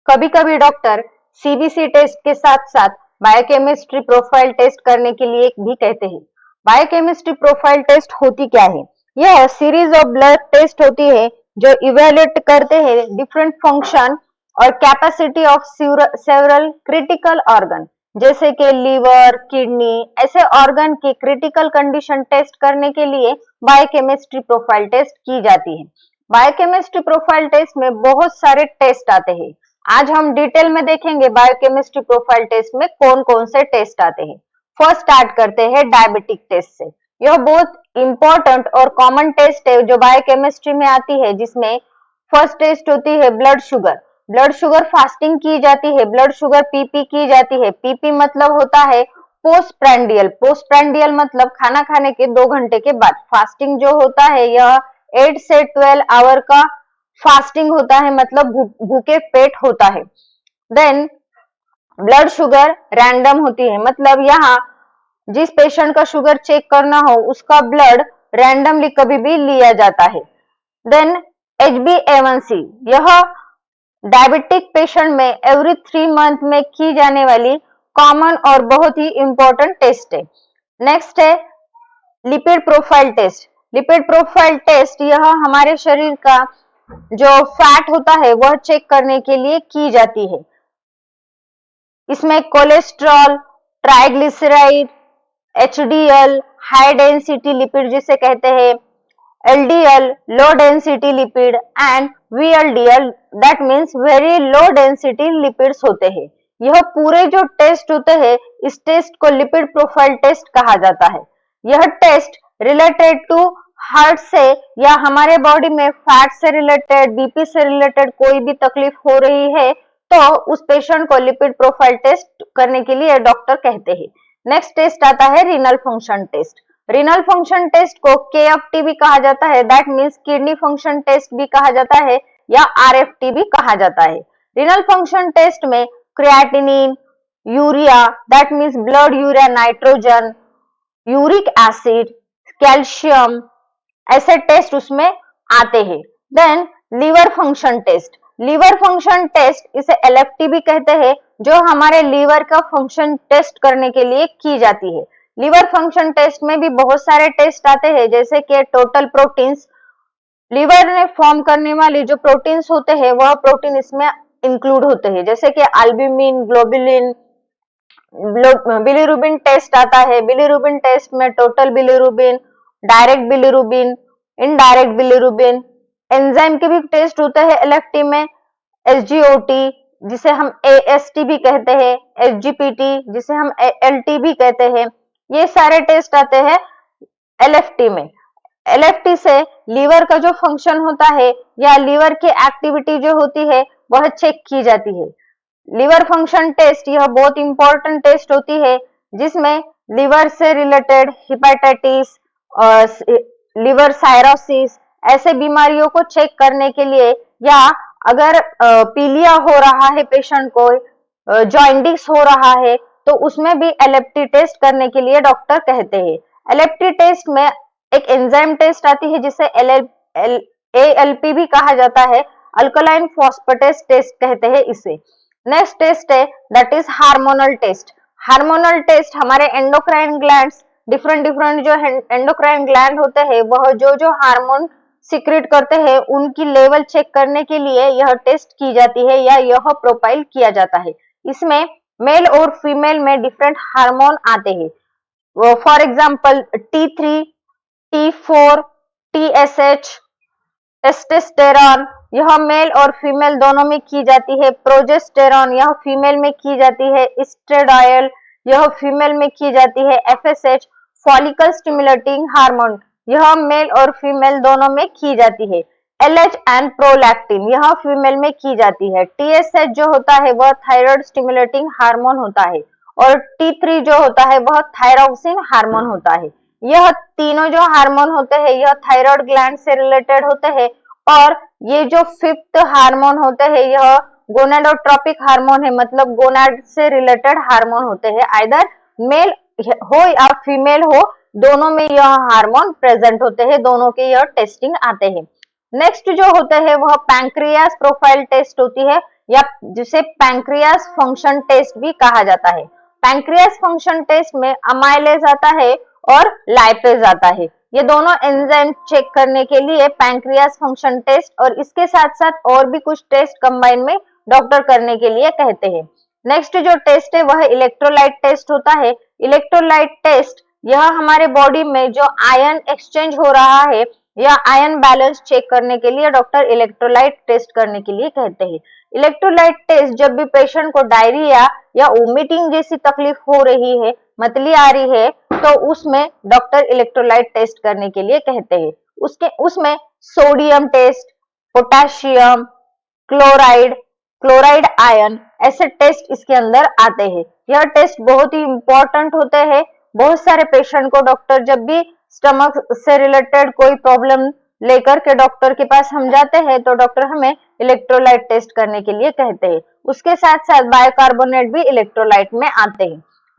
कभी कभी doctor CBC test के साथ साथ बायोकेमिस्ट्री प्रोफाइल टेस्ट करने के लिए भी कहते हैं। बायोकेमिस्ट्री प्रोफाइल टेस्ट होती क्या है? यह सीरीज ऑफ ब्लड टेस्ट होती है जो इवेल्युएट करते हैं डिफरेंट फंक्शन और capacity of several critical organ, जैसे कि लीवर, किडनी, ऐसे ऑर्गन की क्रिटिकल कंडीशन टेस्ट करने के लिए बायोकेमिस्ट्री प्रोफाइल टेस्ट की जाती है। बायोकेमिस्ट्री प्रोफाइल टेस्ट में बहुत सारे टेस्ट आते हैं। आज हम डिटेल में देखेंगे बायोकेमिस्ट्री प्रोफाइल टेस्ट में कौन कौन से टेस्ट आते हैं। फर्स्ट स्टार्ट करते हैं डायबिटिक टेस्ट से। यह बहुत इंपॉर्टेंट और कॉमन टेस्ट है जो बायोकेमिस्ट्री में आती है, जिसमें फर्स्ट टेस्ट होती है blood sugar. Blood sugar fasting की जाती है, ब्लड शुगर पीपी की जाती है। पीपी मतलब होता है पोस्टप्रैंडियल। पोस्टप्रैंडियल मतलब खाना खाने के 2 घंटे के बाद। फास्टिंग जो होता है यह 8 से 12 आवर का फास्टिंग होता है, मतलब भूखे पेट होता है। देन ब्लड शुगर रैंडम होती है, मतलब यहाँ जिस पेशेंट का शुगर चेक करना हो उसका ब्लड रैंडमली कभी भी लिया जाता है। देन HbA1c, यह डायबिटिक पेशेंट में एवरी 3 मंथ में की जाने वाली कॉमन और बहुत ही इंपॉर्टेंट टेस्ट है। नेक्स्ट है lipid profile test. Lipid profile test यह हमारे शरीर का जो फैट होता है वह चेक करने के लिए की जाती है। इसमें cholesterol, triglyceride, HDL high density lipid जिसे कहते हैं, LDL low density lipid and VLDL that means very low density lipids होते हैं। यह पूरे जो टेस्ट होते हैं इस टेस्ट को लिपिड प्रोफाइल टेस्ट कहा जाता है। यह टेस्ट रिलेटेड टू हार्ट से या हमारे बॉडी में फैट से रिलेटेड, बीपी से रिलेटेड कोई भी तकलीफ हो रही है तो उस पेशेंट को लिपिड प्रोफाइल टेस्ट करने के लिए डॉक्टर कहते हैं। नेक्स्ट टेस्ट आता है renal function test. Renal function test को KFT भी कहा जाता है, that means kidney function test भी कहा जाता है या RFT भी कहा जाता है। रीनल फंक्शन टेस्ट में creatinine, urea that means blood urea nitrogen, uric acid, calcium, ऐसे टेस्ट उसमें आते हैं। Then liver function test. Liver function test इसे LFT भी कहते हैं, जो हमारे लीवर का फंक्शन टेस्ट करने के लिए की जाती है। लीवर फंक्शन टेस्ट में भी बहुत सारे टेस्ट आते हैं, जैसे कि टोटल प्रोटीन्स, लीवर ने फॉर्म करने वाले जो प्रोटीन्स होते हैं वह प्रोटीन इसमें इंक्लूड होते हैं, जैसे कि अल्ब्यूमिन, ग्लोबुलिन, बिलीरुबिन टेस्ट आता है। बिलीरुबिन टेस्ट में total bilirubin, direct bilirubin, indirect bilirubin, enzyme के भी टेस्ट होते हैं LFT में, SGOT जिसे हम AST भी कहते हैं, SGPT जिसे हम LT भी कहते हैं, ये सारे टेस्ट आते हैं LFT में। LFT से लीवर का जो फंक्शन होता है या लीवर की एक्टिविटी जो होती है वह चेक की जाती है। लीवर फंक्शन टेस्ट यह बहुत इंपॉर्टेंट टेस्ट होती है, जिसमें लीवर से रिलेटेड हेपेटाइटिस, लिवर साइरोसिस ऐसे बीमारियों को चेक करने के लिए, या अगर पीलिया हो रहा है पेशेंट को, जॉइंडिस हो रहा है तो उसमें भी LFT टेस्ट करने के लिए डॉक्टर कहते हैं। LFT टेस्ट में एक एंजाइम टेस्ट आती है जिसे ALP भी कहा जाता है, अल्कलाइन फॉस्फेटेस टेस्ट कहते हैं इसे। नेक्स्ट टेस्ट है that is hormonal test. Hormonal test हमारे एंडोक्राइन ग्लैंड्स, डिफरेंट जो एंडोक्राइन ग्लैंड होते हैं वह जो हार्मोन सीक्रेट करते हैं उनकी लेवल चेक करने के लिए यह टेस्ट की जाती है या यह प्रोफाइल किया जाता है। इसमें मेल और फीमेल में डिफरेंट हार्मोन आते हैं। For example T3, T4, TSH, testosterone यह मेल और फीमेल दोनों में की जाती है। प्रोजेस्टेरॉन यह फीमेल में की जाती है। एस्ट्रेडायल यह फीमेल में की जाती है। FSH फॉलिकल स्टिमुलेटिंग हार्मोन यह मेल और फीमेल दोनों में की जाती है। LH एंड प्रोलैक्टिन यह फीमेल में की जाती है। TSH जो होता है वह थायराइड स्टिमुलेटिंग हार्मोन होता है और T3 जो होता है वह थायरोक्सिन हार्मोन होता है। यह तीनों जो हार्मोन होते हैं यह थायराइड ग्लैंड से रिलेटेड होते हैं, और ये जो 5th हार्मोन होते हैं यह गोनाडोट्रोपिक हार्मोन है, मतलब गोनाड से रिलेटेड हार्मोन होते हैं। आइदर मेल हो या फीमेल हो, दोनों में यह हार्मोन प्रेजेंट होते हैं, दोनों के यह टेस्टिंग आते हैं। नेक्स्ट जो होते हैं वह पैंक्रियास प्रोफाइल टेस्ट होती है, या जिसे पैंक्रियास फंक्शन टेस्ट भी कहा जाता है। पैंक्रियास फंक्शन टेस्ट में अमाइलेज आता है और लाइपेज आता है। ये दोनों एंजाइम चेक करने के लिए पैंक्रियास फंक्शन टेस्ट और इसके साथ साथ और भी कुछ टेस्ट कंबाइन में डॉक्टर करने के लिए कहते हैं। नेक्स्ट जो टेस्ट है वह इलेक्ट्रोलाइट टेस्ट होता है। इलेक्ट्रोलाइट टेस्ट यह हमारे बॉडी में जो आयन एक्सचेंज हो रहा है या आयन बैलेंस चेक करने के लिए डॉक्टर इलेक्ट्रोलाइट टेस्ट करने के लिए कहते हैं। इलेक्ट्रोलाइट टेस्ट जब भी पेशेंट को डायरिया या वोमिटिंग जैसी तकलीफ हो रही है, मतली आ रही है, तो उसमें डॉक्टर इलेक्ट्रोलाइट टेस्ट करने के लिए कहते हैं। उसमें sodium test, potassium, chloride, chloride ion, ऐसे टेस्ट इसके अंदर आते हैं। यह टेस्ट बहुत ही इंपॉर्टेंट होते हैं। बहुत सारे पेशेंट को डॉक्टर जब भी स्टमक से रिलेटेड कोई प्रॉब्लम लेकर के डॉक्टर के पास हम जाते हैं तो डॉक्टर हमें इलेक्ट्रोलाइट टेस्ट करने के लिए कहते हैं। उसके साथ साथ बाइकार्बोनेट भी इलेक्ट्रोलाइट में आते हैं।